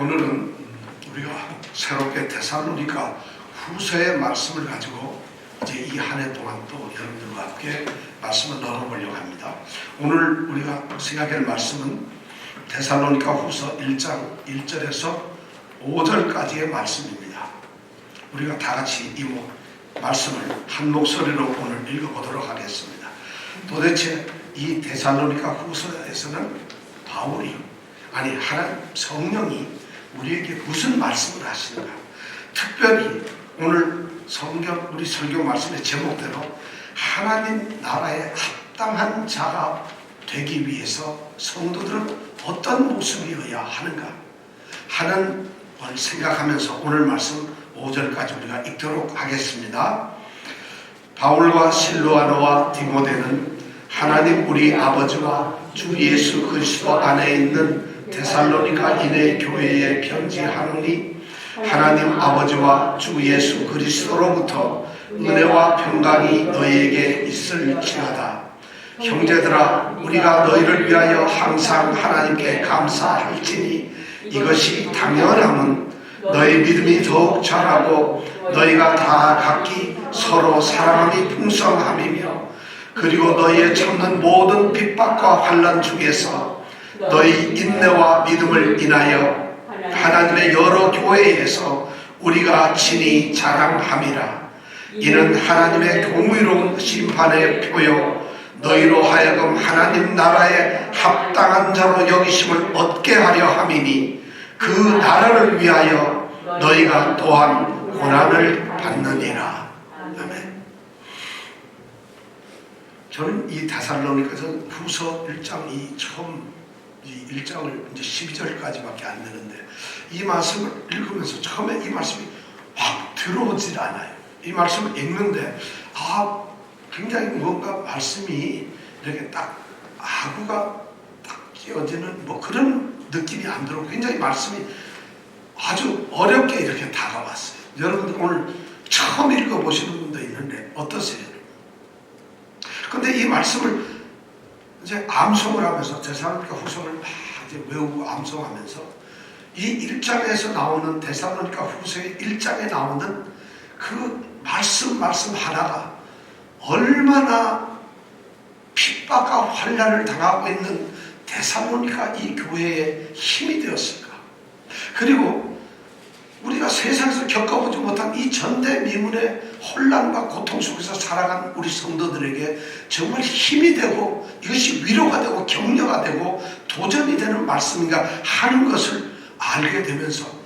오늘은 우리가 새롭게 데살로니가 후서의 말씀을 가지고 이제 이 한 해 동안 또 여러분들과 함께 말씀을 나눠보려고 합니다. 오늘 우리가 생각할 말씀은 데살로니가 후서 1장 1절에서 5절까지의 말씀입니다. 우리가 다 같이 이 말씀을 한 목소리로 오늘 읽어보도록 하겠습니다. 도대체 이 데살로니가 후서에서는 바울이 하나님 성령이 우리에게 무슨 말씀을 하시는가? 특별히 오늘 성경 우리 설교 말씀의 제목대로 하나님 나라에 합당한 자가 되기 위해서 성도들은 어떤 모습이어야 하는가 하는 걸 생각하면서 오늘 말씀 5절까지 우리가 읽도록 하겠습니다. 바울과 실로아노와 디모데는 하나님 우리 아버지와 주 예수 그리스도 안에 있는 데살로니가 인의 교회에 편지하노니 하나님 아버지와 주 예수 그리스도로부터 은혜와 평강이 너희에게 있을지어다. 형제들아, 우리가 너희를 위하여 항상 하나님께 감사할지니 이것이 당연함은 너희 믿음이 더욱 자라고 너희가 다 각기 서로 사랑함이 풍성함이며 그리고 너희의 참는 모든 핍박과 환난 중에서 너희 인내와 믿음을 인하여 하나님의 여러 교회에서 우리가 친히 자랑함이라. 이는 하나님의 공의로운 심판의 표요 너희로 하여금 하나님 나라에 합당한 자로 여기심을 얻게 하려 함이니 그 나라를 위하여 너희가 또한 고난을 받느니라. 아멘. 저는 이 데살로니가서 후서 1장이 처음 이 1장을 이제 12절까지밖에 안 되는데 이 말씀을 읽으면서 처음에 이 말씀이 확 들어오질 않아요. 이 말씀을 읽는데 굉장히 뭔가 말씀이 이렇게 딱 아구가 딱 끼어지는 그런 느낌이 안 들어오고 굉장히 말씀이 아주 어렵게 이렇게 다가왔어요. 여러분들 오늘 처음 읽어보시는 분도 있는데 어떠세요? 근데 이 말씀을 이제 암송을 하면서 데살로니가 후서를 막 이제 외우고 암송하면서 이 1장에서 나오는 데살로니가 후서의 1장에 나오는 그 말씀 하나가 얼마나 핍박과 환난을 당하고 있는 데살로니가 이 교회의 힘이 되었을까? 그리고 우리가 세상에서 겪어보지 못한 이 전대미문의 혼란과 고통 속에서 살아간 우리 성도들에게 정말 힘이 되고 이것이 위로가 되고 격려가 되고 도전이 되는 말씀인가 하는 것을 알게 되면서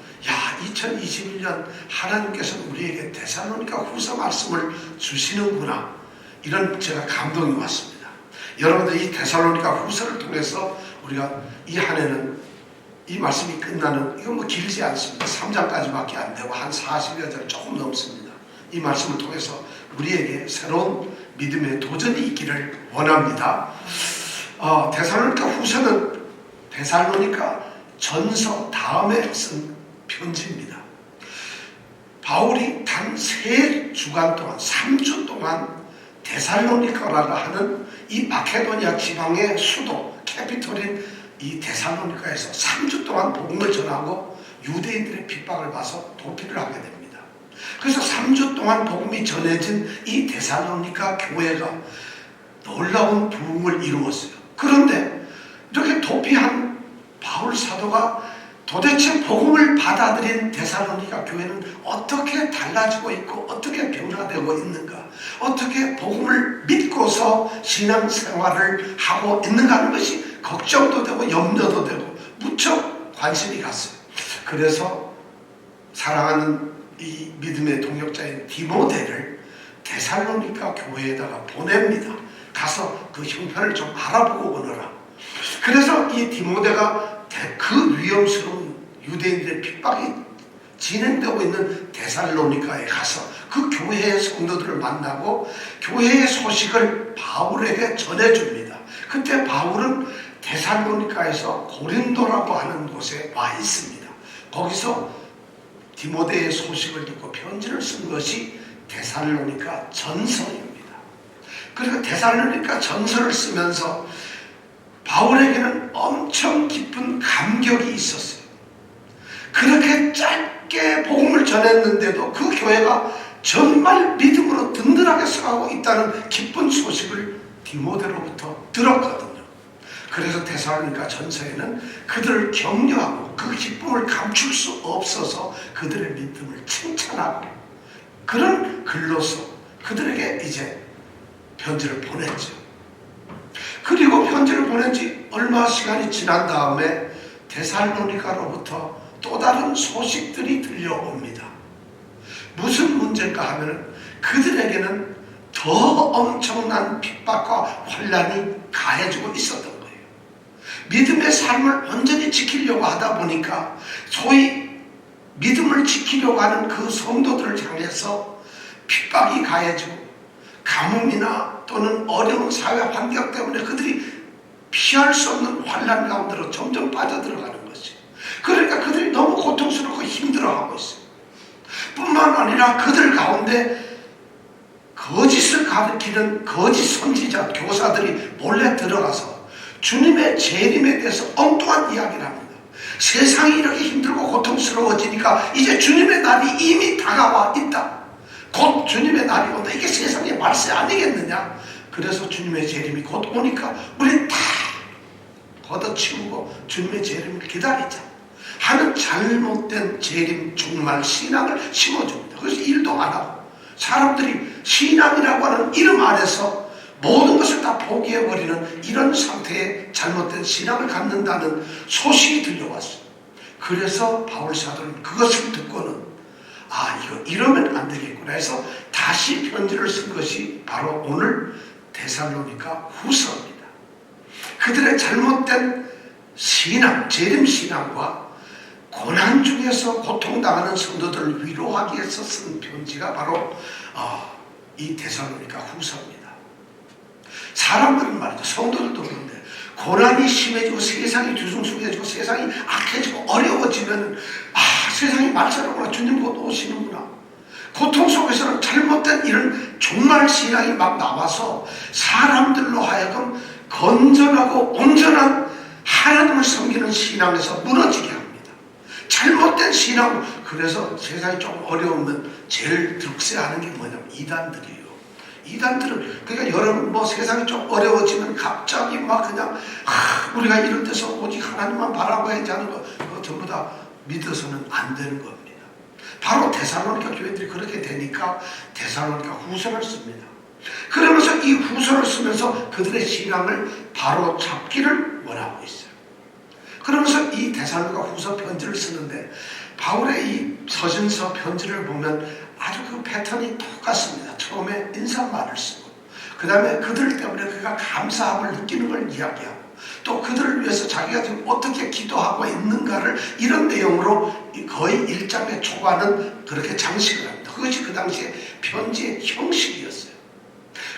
2021년 하나님께서는 우리에게 데살로니가 후서 말씀을 주시는구나 이런 제가 감동이 왔습니다. 여러분들 이 데살로니가 후서를 통해서 우리가 이 한 해는 이 말씀이 끝나는 이건 길지 않습니다. 3장까지밖에 안 되고 한 40여 절 조금 넘습니다. 이 말씀을 통해서 우리에게 새로운 믿음의 도전이 있기를 원합니다. 데살로니가 후서는 데살로니가 전서 다음에 쓴 편지입니다. 바울이 단 3주간 동안 3주 동안 데살로니카라고 하는 이 마케도니아 지방의 수도 캐피톨인 이 데살로니카에서 3주 동안 복음을 전하고 유대인들의 핍박을 봐서 도피를 하게 됩니다. 그래서 3주 동안 복음이 전해진 이 데살로니카 교회가 놀라운 부흥을 이루었어요. 그런데 이렇게 도피한 바울 사도가 도대체 복음을 받아들인 데살로니카 교회는 어떻게 달라지고 있고 어떻게 변화되고 있는가, 어떻게 복음을 믿고서 신앙생활을 하고 있는가 하는 것이 걱정도 되고 염려도 되고 무척 관심이 갔어요. 그래서 사랑하는 이 믿음의 동역자인 디모데를 데살로니카 교회에다가 보냅니다. 가서 그 형편을 좀 알아보고 오너라. 그래서 이 디모데가 그 위험스러운 유대인들의 핍박이 진행되고 있는 데살로니카에 가서 그 교회의 성도들을 만나고 교회의 소식을 바울에게 전해줍니다. 그때 바울은 데살로니카에서 고린도라고 하는 곳에 와 있습니다. 거기서 디모데의 소식을 듣고 편지를 쓴 것이 데살로니가 전서입니다. 그리고 데살로니가 전서를 쓰면서 바울에게는 엄청 깊은 감격이 있었어요. 그렇게 짧게 복음을 전했는데도 그 교회가 정말 믿음으로 든든하게 서가고 있다는 기쁜 소식을 디모데로부터 들었거든요. 그래서 데살로니가 전서에는 그들을 격려하고 그 기쁨을 감출 수 없어서 그들의 믿음을 칭찬하고 그런 글로서 그들에게 이제 편지를 보냈죠. 그리고 편지를 보낸 지 얼마 시간이 지난 다음에 데살로니가로부터 또 다른 소식들이 들려옵니다. 무슨 문제인가 하면 그들에게는 더 엄청난 핍박과 환난이 가해지고 있었던 거예요. 믿음의 삶을 온전히 지키려고 하다 보니까 소위 믿음을 지키려고 하는 그 성도들을 향해서 핍박이 가해지고 가뭄이나 또는 어려운 사회 환경 때문에 그들이 피할 수 없는 환난 가운데로 점점 빠져들어가는 것이. 그러니까 그들이 너무 고통스럽고 힘들어하고 있어요. 뿐만 아니라 그들 가운데 거짓을 가르치는 거짓 선지자 교사들이 몰래 들어가서 주님의 재림에 대해서 엉뚱한 이야기를 합니다. 세상이 이렇게 힘들고 고통스러워지니까 이제 주님의 날이 이미 다가와 있다. 곧 주님의 날이 온다. 이게 세상의 말세 아니겠느냐. 그래서 주님의 재림이 곧 오니까 우리 다 걷어치우고 주님의 재림을 기다리자 하는 잘못된 재림 종말 신앙을 심어줍니다. 그래서 일도 안 하고 사람들이 신앙이라고 하는 이름 아래서 모든 것을 다 포기해버리는 이런 상태의 잘못된 신앙을 갖는다는 소식이 들려왔어요. 그래서 바울 사도는 그것을 듣고는 이거 이러면 안 되겠구나 해서 다시 편지를 쓴 것이 바로 오늘 데살로니가 후서입니다. 그들의 잘못된 신앙, 재림신앙과 고난 중에서 고통당하는 성도들을 위로하기 위해서 쓴 편지가 바로 이 데살로니가 후서입니다. 사람들은 말이죠. 성도들도 그런데 고난이 심해지고 세상이 뒤숭숭해지고 세상이 악해지고 어려워지면 세상이 말처럼 주님 곧 오시는구나. 고통 속에서는 잘못된 이런 종말 신앙이 막 나와서 사람들로 하여금 건전하고 온전한 하나님을 섬기는 신앙에서 무너지게 합니다. 잘못된 신앙. 그래서 세상이 조금 어려우면 제일 득세하는 게 뭐냐면 이단들이에요. 이단들은 그러니까 여러분 세상이 좀 어려워지면 갑자기 막 그냥 우리가 이런 데서 오직 하나님만 바라봐야지 하는 거 그거 전부 다 믿어서는 안 되는 겁니다. 바로 데살로니가 교회들이 그렇게 되니까 데살로니가 후서를 씁니다. 그러면서 이 후서를 쓰면서 그들의 신앙을 바로 잡기를 원하고 있어요. 그러면서 이 데살로니가 후서 편지를 쓰는데 바울의 이 서신서 편지를 보면 아주 그 패턴이 똑같습니다. 처음에 인사말을 쓰고 그 다음에 그들 때문에 그가 감사함을 느끼는 걸 이야기하고 또 그들을 위해서 자기가 지금 어떻게 기도하고 있는가를 이런 내용으로 거의 1장의 초반은 그렇게 장식을 합니다. 그것이 그 당시에 편지의 형식이었어요.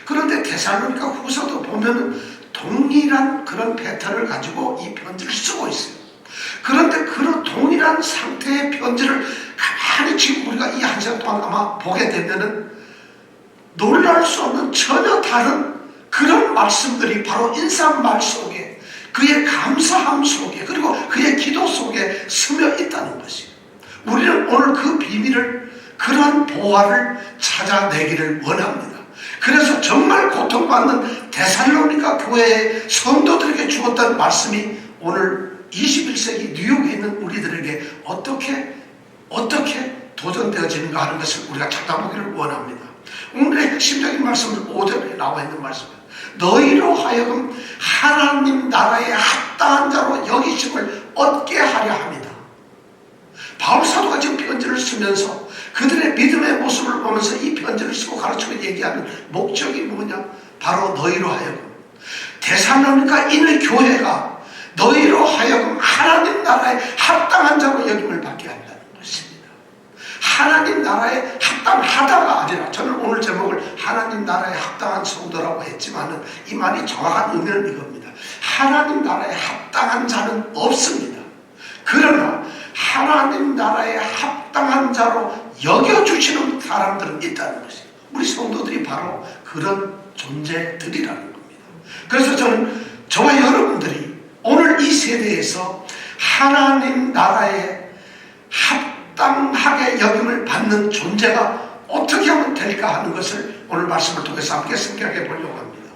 그런데 데살로니가 후서도 보면은 동일한 그런 패턴을 가지고 이 편지를 쓰고 있어요. 그런데 그런 동일한 상태의 편지를 가만히 지금 우리가 이 한 시간 동안 아마 보게 되면은 놀랄 수 없는 전혀 다른 그런 말씀들이 바로 인사말 속에 그의 감사함 속에 그리고 그의 기도 속에 스며 있다는 것이에요. 우리는 오늘 그 비밀을 그런 보화를 찾아내기를 원합니다. 그래서 정말 고통받는 데살로니가 교회의 성도들에게 주었던 말씀이 오늘 21세기 뉴욕에 있는 우리들에게 어떻게 도전되어지는가 하는 것을 우리가 찾아보기를 원합니다. 오늘의 핵심적인 말씀은 5절에 나와 있는 말씀입니다. 너희로 하여금 하나님 나라에 합당한 자로 여기심을 얻게 하려 합니다. 바울 사도가 지금 편지를 쓰면서 그들의 믿음의 모습을 보면서 이 편지를 쓰고 가르치고 얘기하는 목적이 뭐냐? 바로 너희로 하여금 데살로니가 있는 교회가 너희로 하여금 하나님 나라에 합당한 자로 여김을 받게 한다는 것입니다. 하나님 나라에 합당하다가 아니라 저는 오늘 제목을 하나님 나라에 합당한 성도라고 했지만은 이 말이 정확한 의미는 이겁니다. 하나님 나라에 합당한 자는 없습니다. 그러나 하나님 나라에 합당한 자로 여겨주시는 사람들은 있다는 것이에요. 우리 성도들이 바로 그런 존재들이라는 겁니다. 그래서 저는 저와 여러분들이 오늘 이 세대에서 하나님 나라에 합당하게 여김을 받는 존재가 어떻게 하면 될까 하는 것을 오늘 말씀을 통해서 함께 생각해 보려고 합니다.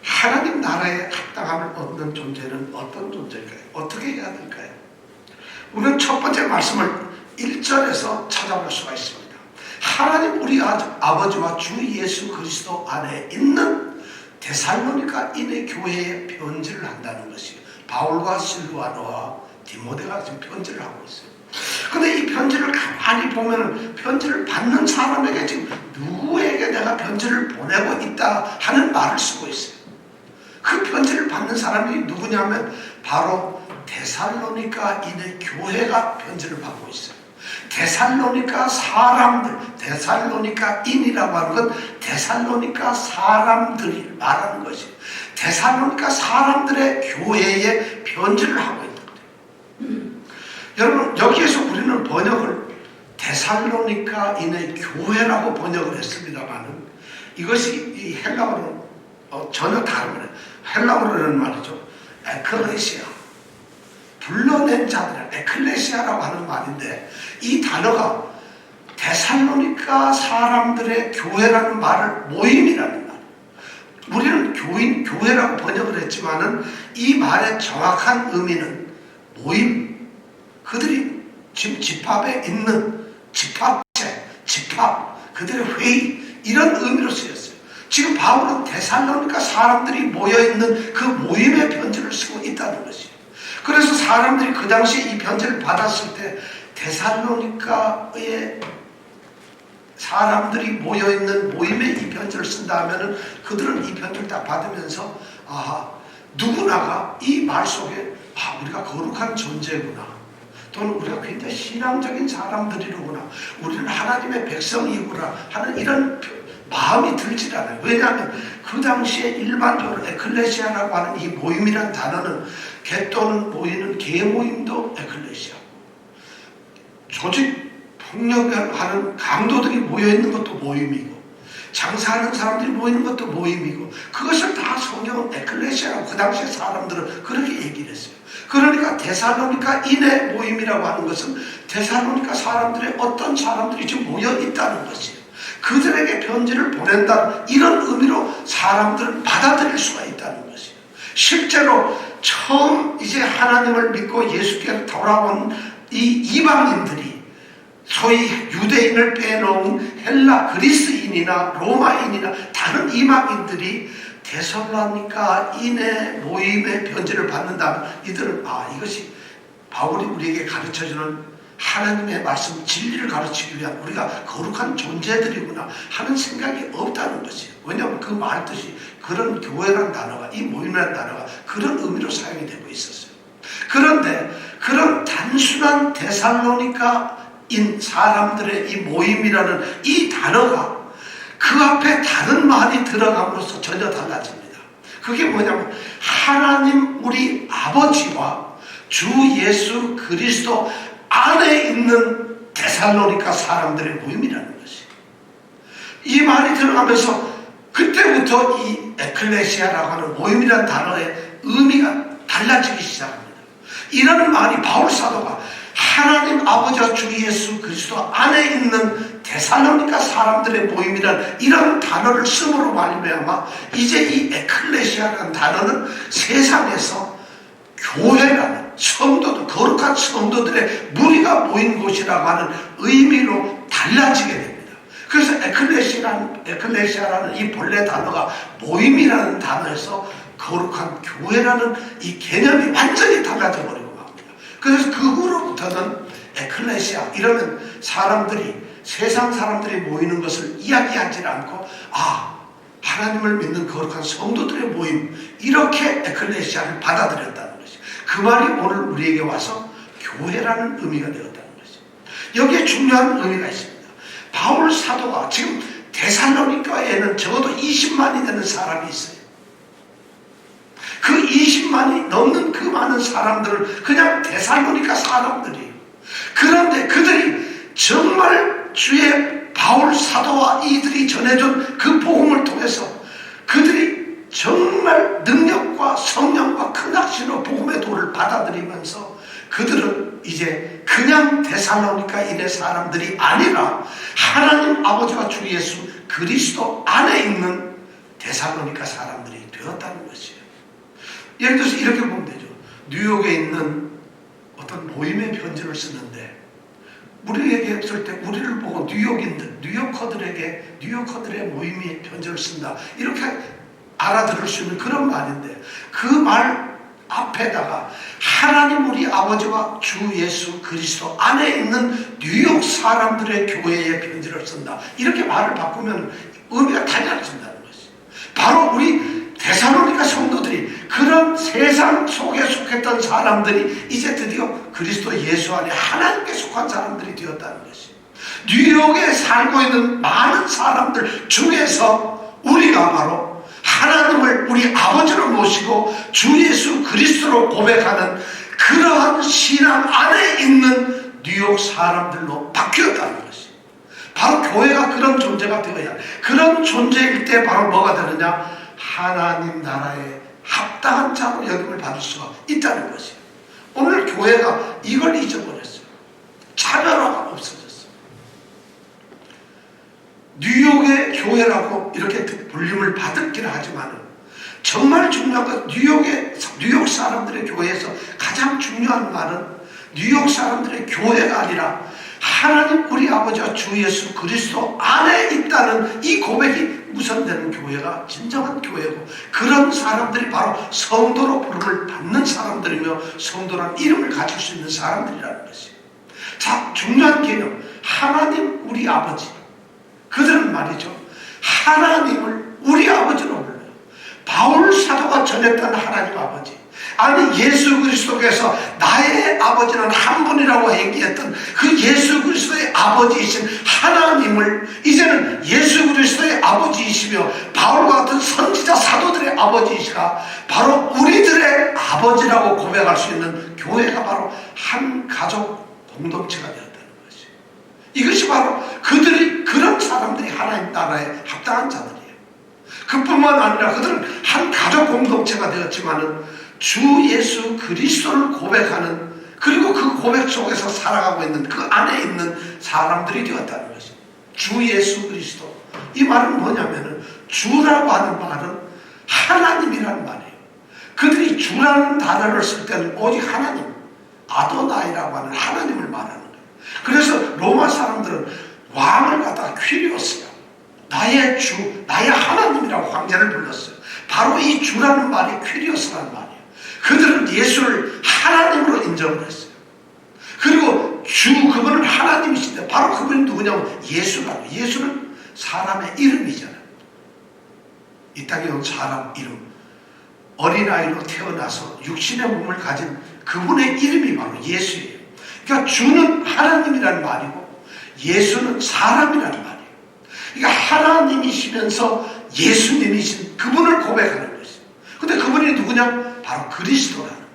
하나님 나라에 합당함을 얻는 존재는 어떤 존재일까요? 어떻게 해야 될까요? 우리는 첫 번째 말씀을 1절에서 찾아볼 수가 있습니다. 하나님 우리 아버지와 주 예수 그리스도 안에 있는 데살로니가인의 교회에 편지를 한다는 것이 바울과 실루아노와 디모데가 지금 편지를 하고 있어요. 근데 이 편지를 가만히 보면 편지를 받는 사람에게 지금 누구에게 내가 편지를 보내고 있다 하는 말을 쓰고 있어요. 그 편지를 받는 사람이 누구냐면 바로 데살로니가인의 교회가 편지를 받고 있어요. 데살로니가 사람들, 데살로니가인이라고 하는 건 데살로니가 사람들이 말하는 것이에요. 데살로니가 사람들의 교회에 편지를 하고 있는 거예요. 여러분 여기에서 우리는 번역을 데살로니가인의 교회라고 번역을 했습니다만은 이것이 이 헬라어로는 전혀 다른 거예요. 헬라어로는 말이죠. 에클레시아. 불러낸 자들, 에클레시아라고 하는 말인데 이 단어가 데살로니가 사람들의 교회라는 말을 모임이라는 말. 우리는 교회라고 번역을 했지만은 이 말의 정확한 의미는 모임. 그들이 지금 집합에 있는 집합체, 집합, 그들의 회의 이런 의미로 쓰였어요. 지금 바울은 데살로니가 사람들이 모여있는 그 모임의 편지를 쓰고 있다는 것이에요. 그래서 사람들이 그 당시에 이 편지를 받았을 때 데살로니가의 사람들이 모여있는 모임에 이 편지를 쓴다 하면은 그들은 이 편지를 딱 받으면서 누구나가 이 말 속에 우리가 거룩한 존재구나, 또는 우리가 굉장히 신앙적인 사람들이로구나, 우리는 하나님의 백성이구나 하는 이런 마음이 들질 않아요. 왜냐하면 그 당시에 일반적으로 에클레시아라고 하는 이 모임이라는 단어는 개 또는 모이는 개 모임도 에클레시아고, 조직 폭력을 하는 강도들이 모여있는 것도 모임이고, 장사하는 사람들이 모이는 것도 모임이고, 그것을 다 성경은 에클레시아라고 그 당시에 사람들은 그렇게 얘기를 했어요. 그러니까 데살로니가인의 모임이라고 하는 것은 데살로니가 사람들의 어떤 사람들이 지금 모여있다는 것이에요. 그들에게 편지를 보낸다, 이런 의미로 사람들은 받아들일 수가 있다는 것이에요. 실제로 처음 이제 하나님을 믿고 예수께로 돌아온 이 이방인들이, 소위 유대인을 빼놓은 헬라 그리스인이나 로마인이나 다른 이방인들이 데살로니가인의 모임의 편지를 받는다면 이들은 이것이 바울이 우리에게 가르쳐주는 하나님의 말씀 진리를 가르치기 위한 우리가 거룩한 존재들이구나 하는 생각이 없다는 것이에요. 왜냐하면 그 말 뜻이 그런 교회라는 단어가, 이 모임이라는 단어가 그런 의미로 사용이 되고 있었어요. 그런데 그런 단순한 데살로니가인 사람들의 이 모임이라는 이 단어가 그 앞에 다른 말이 들어감으로써 전혀 달라집니다. 그게 뭐냐면 하나님 우리 아버지와 주 예수 그리스도 안에 있는 데살로니가 사람들의 모임이라는 것이, 이 말이 들어가면서 그때부터 이 에클레시아라고 하는 모임이라는 단어의 의미가 달라지기 시작합니다. 이런 말이 바울 사도가 하나님 아버지와 주 예수 그리스도 안에 있는 데살로니가 사람들의 모임이라는 이런 단어를 쓰므로 말미암아 이제 이 에클레시아라는 단어는 세상에서 교회라는 성도들, 거룩한 성도들의 무리가 모인 곳이라고 하는 의미로 달라지게 됩니다. 그래서 에클레시아라는 이 본래 단어가 모임이라는 단어에서 거룩한 교회라는 이 개념이 완전히 달라져 버리고 맙니다. 그래서 그 후로부터는 에클레시아 이러면 사람들이, 세상 사람들이 모이는 것을 이야기하지 않고 하나님을 믿는 거룩한 성도들의 모임, 이렇게 에클레시아를 받아들였다는 것이죠. 그 말이 오늘 우리에게 와서 교회라는 의미가 되었다는 것이죠. 여기에 중요한 의미가 있습니다. 바울 사도가 지금 데살로니가에는 적어도 20만이 되는 사람이 있어요. 그 20만이 넘는 그 많은 사람들을 그냥 데살로니가 사람들이에요. 그런데 그들이 정말 주의 바울 사도와 이들이 전해준 그 복음을 통해서 그들이 정말 능력과 성령과 큰 확신으로 복음의 도를 받아들이면서 그들은 이제 그냥 데살로니가인의 사람들이 아니라 하나님 아버지와 주 예수 그리스도 안에 있는 데살로니가 사람들이 되었다는 것이에요. 예를 들어서 이렇게 보면 되죠. 뉴욕에 있는 어떤 모임의 편지를 쓰는데 우리에게 쓸 때 우리를 보고 뉴요커들의 모임의 편지를 쓴다, 이렇게 알아들을 수 있는 그런 말인데, 그 말 앞에다가 하나님 우리 아버지와 주 예수 그리스도 안에 있는 뉴욕 사람들의 교회에 편지를 쓴다, 이렇게 말을 바꾸면 의미가 달라진다는 것이, 바로 우리 데살로니가 성도들이 그런 세상 속에 속했던 사람들이 이제 드디어 그리스도 예수 안에 하나님께 속한 사람들이 되었다는 것이, 뉴욕에 살고 있는 많은 사람들 중에서 우리가 바로 하나님을 우리 아버지로 모시고 주 예수 그리스도로 고백하는 그러한 신앙 안에 있는 뉴욕 사람들로 바뀌었다는 것이, 바로 교회가 그런 존재가 되어야, 그런 존재일 때 바로 뭐가 되느냐, 하나님 나라에 합당한 자로 여김을 받을 수가 있다는 것이에요. 오늘 교회가 이걸 잊어버렸어요. 차별화가 없어졌어요. 뉴욕의 교회라고 이렇게 불림을 받았긴 하지만 정말 중요한 건 뉴욕 사람들의 교회에서 가장 중요한 말은 뉴욕 사람들의 교회가 아니라 하나님 우리 아버지와 주 예수 그리스도 안에 있다는 이 고백이 우선되는 교회가 진정한 교회고, 그런 사람들이 바로 성도로 부름을 받는 사람들이며 성도라는 이름을 가질 수 있는 사람들이라는 것이에요. 자, 중요한 개념, 하나님 우리 아버지. 그들은 말이죠, 하나님을 우리 아버지로 불러요. 바울 사도가 전했던 하나님 아버지, 아니 예수 그리스도께서 나의 아버지는 한 분이라고 얘기했던 그 예수 그리스도의 아버지이신 하나님을 이제는 예수 그리스도의 아버지이시며 바울과 같은 선지자 사도들의 아버지이시가 바로 우리들의 아버지라고 고백할 수 있는 교회가 바로 한 가족 공동체가 되었다는 것이에요. 이것이 바로 그런 사람들이 하나님 나라에 합당한 자들이에요. 그뿐만 아니라 그들은 한 가족 공동체가 되었지만은 주 예수 그리스도를 고백하는, 그리고 그 고백 속에서 살아가고 있는 그 안에 있는 사람들이 되었다는 것입니다. 주 예수 그리스도, 이 말은 뭐냐면은 주라고 하는 말은 하나님이라는 말이에요. 그들이 주라는 단어를 쓸 때는 오직 하나님, 아도나이라고 하는 하나님을 말하는 거예요. 그래서 로마 사람들은 왕을 갖다가 퀴리오스야, 나의 주, 나의 하나님이라고 황제를 불렀어요. 바로 이 주라는 말이 퀴리오스라는 말이에요. 그들은 예수를 하나님으로 인정을 했어요. 그리고 그분은 하나님이신데 바로 그분이 누구냐면 예수라고. 예수는 사람의 이름이잖아요. 이 땅에 온 사람 이름, 어린아이로 태어나서 육신의 몸을 가진 그분의 이름이 바로 예수예요. 그러니까 주는 하나님이라는 말이고 예수는 사람이라는 말이에요. 그러니까 하나님이시면서 예수님이신 그분을 고백하는 것이에요. 근데 그분이 누구냐? 바로 그리스도라는 거예요.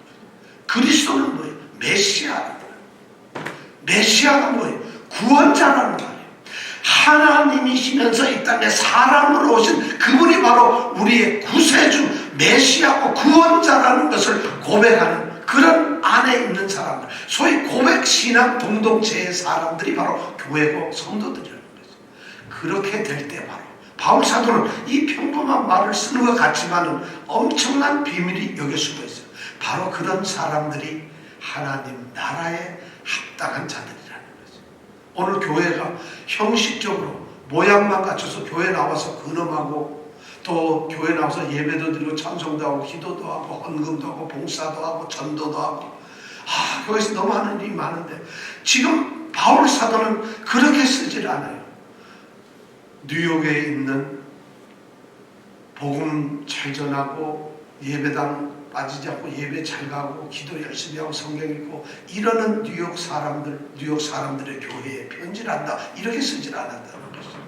그리스도는 뭐예요? 메시아라는 거예요. 메시아가 뭐예요? 구원자라는 말이에요. 하나님이시면서 이 땅에 사람으로 오신 그분이 바로 우리의 구세주, 메시아고 구원자라는 것을 고백하는 그런 안에 있는 사람들, 소위 고백신앙 공동체의 사람들이 바로 교회고 성도들이라는 거죠. 그렇게 될 때 바로 바울 사도는 이 평범한 말을 쓰는 것 같지만은 엄청난 비밀이 여기 숨어 있어요. 바로 그런 사람들이 하나님 나라에 합당한 자들이라는 거죠. 오늘 교회가 형식적으로 모양만 갖춰서 교회 나와서 근엄하고 또 교회 나와서 예배도 드리고 찬송도 하고 기도도 하고 헌금도 하고 봉사도 하고 전도도 하고, 교회에서 너무 하는 일이 많은데 지금 바울 사도는 그렇게 쓰질 않아요. 뉴욕에 있는 복음 잘 전하고 예배당 빠지지 않고 예배 잘 가고 기도 열심히 하고 성경 읽고 이러는 뉴욕 사람들의 교회에 편지를 한다, 이렇게 쓰질 않았다는 것이죠.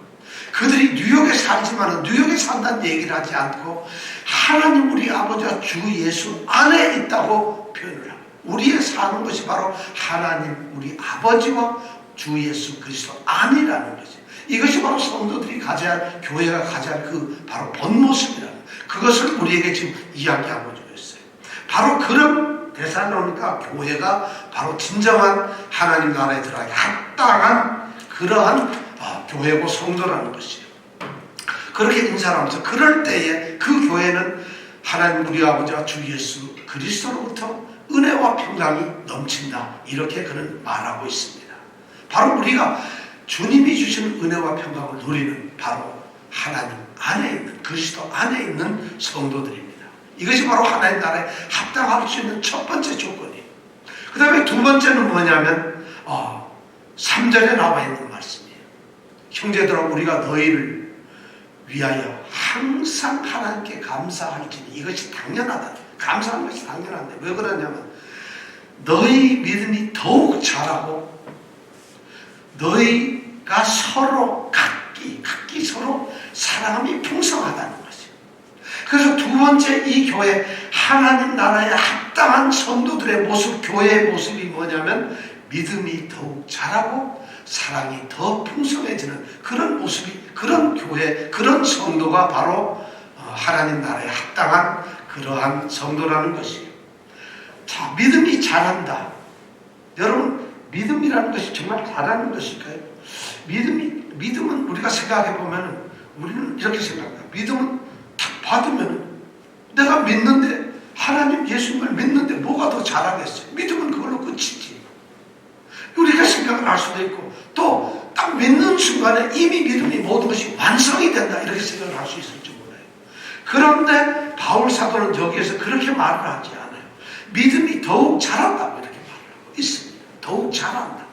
그들이 뉴욕에 살지만 뉴욕에 산다는 얘기를 하지 않고 하나님 우리 아버지와 주 예수 안에 있다고 표현을 합니다. 우리의 사는 것이 바로 하나님 우리 아버지와 주 예수 그리스도 안이라는 것이죠. 이것이 바로 성도들이 가져야 할, 교회가 가져야 할 그 바로 본 모습이라는, 그것을 우리에게 지금 이야기하고 있어요. 바로 그런 데살로니가 교회가 바로 진정한 하나님 나라에 들어가기 합당한 그러한 교회고 성도라는 것이에요. 그렇게 인사를 하면서 그럴 때에 그 교회는 하나님 우리 아버지와 주 예수 그리스도로부터 은혜와 평강이 넘친다. 이렇게 그는 말하고 있습니다. 바로 우리가 주님이 주시는 은혜와 평강을 누리는 바로 하나님 안에 있는 그리스도 안에 있는 성도들입니다. 이것이 바로 하나님 나라에 합당할 수 있는 첫 번째 조건이에요. 그 다음에 두 번째는 뭐냐면 3절에 나와 있는 말씀이에요. 형제들아 우리가 너희를 위하여 항상 하나님께 감사할지니 이것이 당연하다. 감사하는 것이 당연한데 왜 그러냐면 너희 믿음이 더욱 자라고 너희가 서로 각기 서로 사랑이 풍성하다는 것이에요. 그래서 두 번째 이 교회 하나님 나라에 합당한 성도들의 모습, 교회의 모습이 뭐냐면 믿음이 더욱 자라고 사랑이 더 풍성해지는 그런 모습이, 그런 교회, 그런 성도가 바로 하나님 나라에 합당한 그러한 성도라는 것이에요. 자, 믿음이 자란다. 여러분, 믿음이라는 것이 정말 자라는 것일까요? 믿음은 우리가 생각해보면 우리는 이렇게 생각해요. 믿음은 딱 받으면 내가 믿는데, 하나님 예수님을 믿는데 뭐가 더 자라겠어요? 믿음은 그걸로 끝이지. 우리가 생각을 할 수도 있고 또 딱 믿는 순간에 이미 믿음이 모든 것이 완성이 된다 이렇게 생각을 할 수 있을지 몰라요. 그런데 바울 사도는 여기에서 그렇게 말을 하지 않아요. 믿음이 더욱 자란다고 이렇게 말을 하고 있습니다. 더욱 자란다.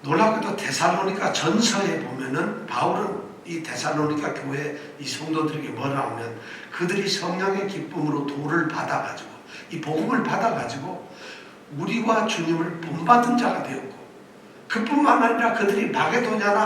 놀랍게도 데살로니가 전서에 보면은 바울은 이 데살로니가 교회 이 성도들에게 뭐라 하면 그들이 성령의 기쁨으로 도를 받아가지고 이 복음을 받아가지고 우리와 주님을 본받은 자가 되었고 그뿐만 아니라 그들이 마게도냐나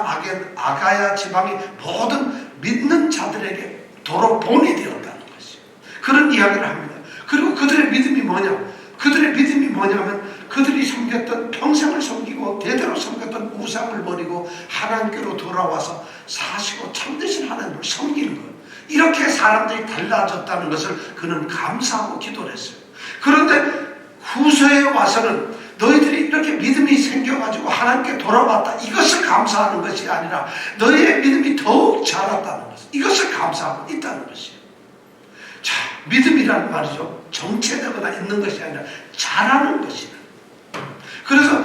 아가야 지방의 모든 믿는 자들에게 도로 본이 되었다는 것이에요. 그런 이야기를 합니다. 그리고 그들의 믿음이 뭐냐? 그들의 믿음이 뭐냐면 그들이 섬겼던 평생을 섬기고 대대로 섬겼던 우상을 버리고 하나님께로 돌아와서 사시고 참되신 하나님을 섬기는 것. 이렇게 사람들이 달라졌다는 것을 그는 감사하고 기도를 했어요. 그런데 후서에 와서는 너희들이 이렇게 믿음이 생겨가지고 하나님께 돌아왔다. 이것을 감사하는 것이 아니라 너희의 믿음이 더욱 자랐다는 것. 이것을 감사하고 있다는 것이에요. 자, 믿음이라는 말이죠. 정체되거나 있는 것이 아니라 자라는 것이다. 그래서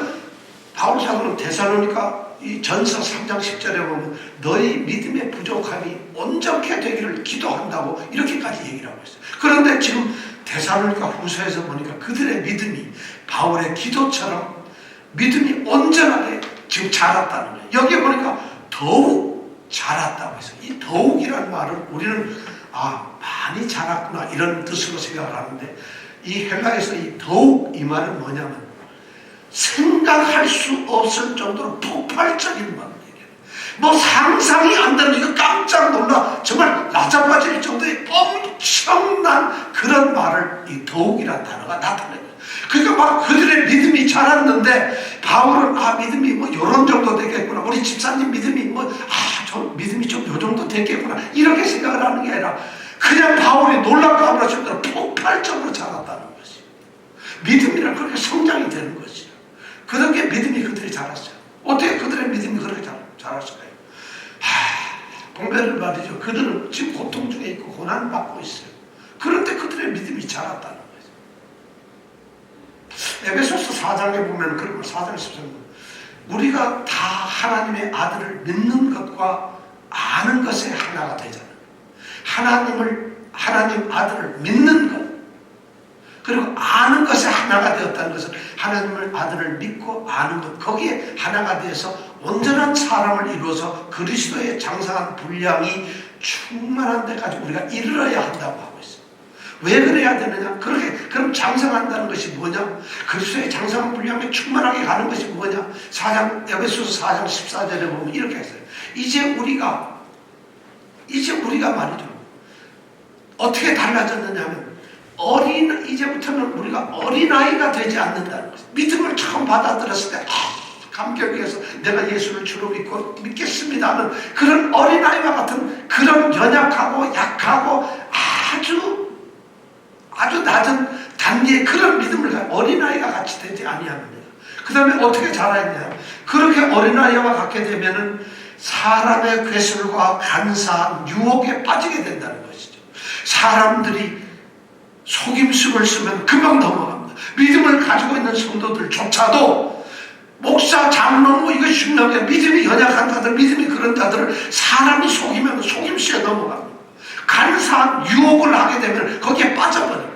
바울 사도는 데살로니가 이 전서 3장 10절에 보면 너희 믿음의 부족함이 온전케 되기를 기도한다고 이렇게까지 얘기를 하고 있어요. 그런데 지금 데살로니가 후서에서 보니까 그들의 믿음이 바울의 기도처럼 믿음이 온전하게 지금 자랐다는 거예요. 여기에 보니까 더욱 자랐다고 해서 이 더욱이라는 말을 우리는 많이 자랐구나 이런 뜻으로 생각을 하는데 이 헬라에서 이 더욱 이 말은 뭐냐면 생각할 수 없을 정도로 폭발적인 말을 얘기해요. 뭐 상상이 안 되는 이거 깜짝 놀라 정말 나자빠질 정도의 엄청난 그런 말을 이 더욱이라는 단어가 나타내요. 그러니까 막 그들의 믿음이 자랐는데 바울은 믿음이 뭐 요런 정도 되겠구나. 우리 집사님 믿음이 좀 믿음이 좀 요 정도 되겠구나. 이렇게 생각을 하는 게 아니라 그냥 바울이 놀랍고 아무렇지 않게 폭발적으로 자랐다는 것이. 믿음이란 그렇게 성장이 되는 것이요. 그렇게 믿음이 그들이 자랐어요. 어떻게 그들의 믿음이 그렇게 자랐을까요? 봉배를 말이죠. 그들은 지금 고통 중에 있고 고난을 받고 있어요. 그런데 그들의 믿음이 자랐다는 거예요. 에베소서 4장에 보면 그런 4장 13절 우리가 다 하나님의 아들을 믿는 것과 아는 것에 하나가 되잖아요. 하나님 아들을 믿는 것 그리고 아는 것에 하나가 되었다는 것은 하나님을 아들을 믿고 아는 것 거기에 하나가 되어서 온전한 사람을 이루어서 그리스도의 장성한 분량이 충만한 데까지 우리가 이르러야 한다고 하고 있어요. 왜 그래야 되느냐? 그럼 장성한다는 것이 뭐냐? 그리스도의 장성한 분량이 충만하게 가는 것이 뭐냐? 에베소서 4장 14절에 보면 이렇게 했어요. 이제 우리가 말이죠. 어떻게 달라졌느냐 하면 이제부터는 우리가 어린아이가 되지 않는다는 것이죠. 믿음을 처음 받아들였을 때 감격해서 내가 예수를 주로 믿겠습니다 하는 그런 어린아이와 같은 그런 연약하고 약하고 아주 낮은 단지의 그런 믿음을 가진 어린아이가 같이 되지 아니합니다. 그 다음에 어떻게 자라있냐, 그렇게 어린아이와 같게 되면은 사람의 괴술과 간사한 유혹에 빠지게 된다는 것이죠. 사람들이 속임수를 쓰면 금방 넘어갑니다. 믿음을 가지고 있는 성도들조차도 목사, 장로, 이거 중요한 게 믿음이 연약한 자들, 믿음이 그런 자들을 사람이 속이면 속임수에 넘어갑니다. 간사한 유혹을 하게 되면 거기에 빠져버립니다.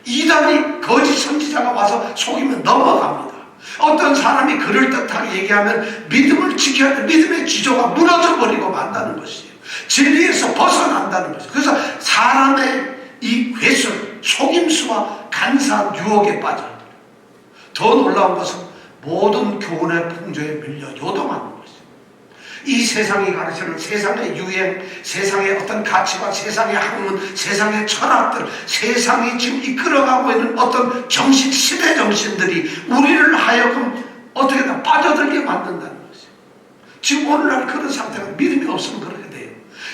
이단이 거짓 선지자가 와서 속이면 넘어갑니다. 어떤 사람이 그럴듯하게 얘기하면 믿음을 지켜야 돼. 믿음의 지조가 무너져버리고 만다는 것이에요. 진리에서 벗어난다는 것이에요. 그래서 사람의 이 괴술, 속임수와 간사한 유혹에 빠져. 더 놀라운 것은 모든 교훈의 풍조에 밀려 요동하는 것이죠. 이 세상이 가르치는 세상의 유행, 세상의 어떤 가치관, 세상의 학문, 세상의 철학들, 세상이 지금 이끌어가고 있는 어떤 정신, 시대 정신들이 우리를 하여금 어떻게든 빠져들게 만든다는 것이죠. 지금 오늘날 그런 상태가 믿음이 없으면 그렇게 돼요.